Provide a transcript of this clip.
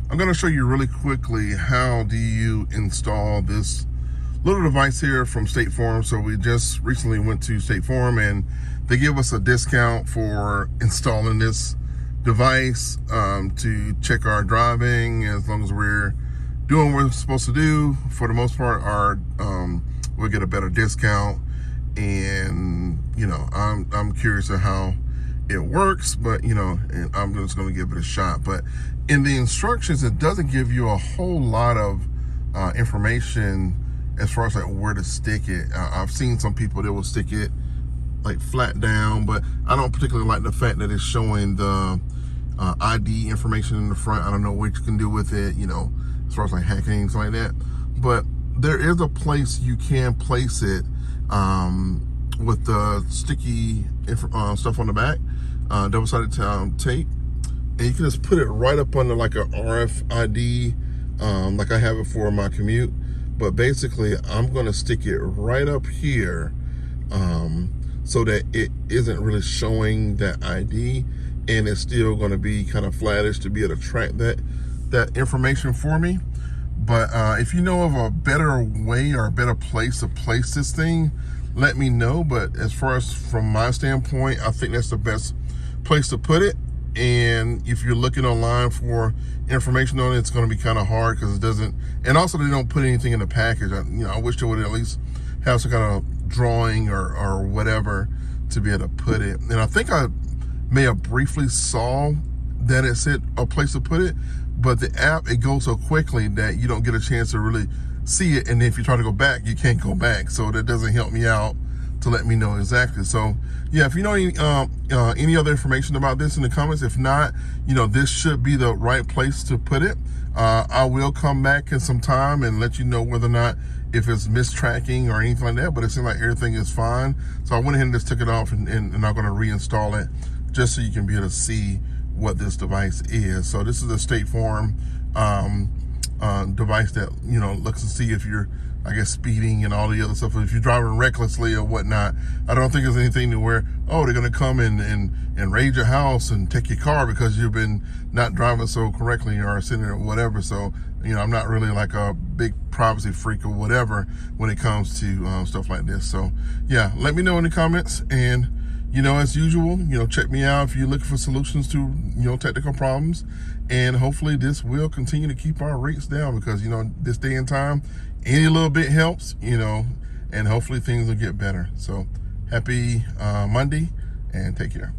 I'm going to show you really quickly how do you install this little device here from State Farm. So we just recently went to State Farm and they give us a discount for installing this device to check our driving. As long as we're doing what we're supposed to do, for the most part, we'll get a better discount. And I'm curious of how it works, but and I'm just going to give it a shot. But in the instructions, it doesn't give you a whole lot of information as far as like where to stick it. I've seen some people that will stick it like flat down, but I don't particularly like the fact that it's showing the ID information in the front. I don't know what you can do with it, as far as like hacking and things like that. But there is a place you can place it with the sticky stuff on the back, double-sided tape, and you can just put it right up under like a RFID, like I have it for my commute. But basically, I'm going to stick it right up here so that it isn't really showing that ID, and it's still going to be kind of flattish to be able to track that information for me. But if you know of a better way or a better place to place this thing, let me know. But as far as from my standpoint, I think that's the best place to put it. And if you're looking online for information on it, it's going to be kind of hard because it doesn't, and also they don't put anything in the package. I wish they would at least have some kind of drawing or whatever to be able to put it. And I think I may have briefly saw that it said a place to put it, but the app, it goes so quickly that you don't get a chance to really see it. And if you try to go back, you can't go back. So that doesn't help me out to let me know exactly. So yeah, if you know any other information about this in the comments, if not, this should be the right place to put it. I will come back in some time and let you know whether or not if it's mistracking or anything like that, but it seems like everything is fine. So I went ahead and just took it off and I'm going to reinstall it just so you can be able to see what this device is. So this is a State Farm device that looks to see if you're, I guess, speeding and all the other stuff. If you're driving recklessly or whatnot, I don't think there's anything to where, they're going to come and raid your house and take your car because you've been not driving so correctly or sitting or whatever. So, I'm not really like a big privacy freak or whatever when it comes to stuff like this. So yeah, let me know in the comments. And as usual, check me out if you're looking for solutions to, technical problems. And hopefully this will continue to keep our rates down because, this day and time, any little bit helps, and hopefully things will get better. So happy Monday and take care.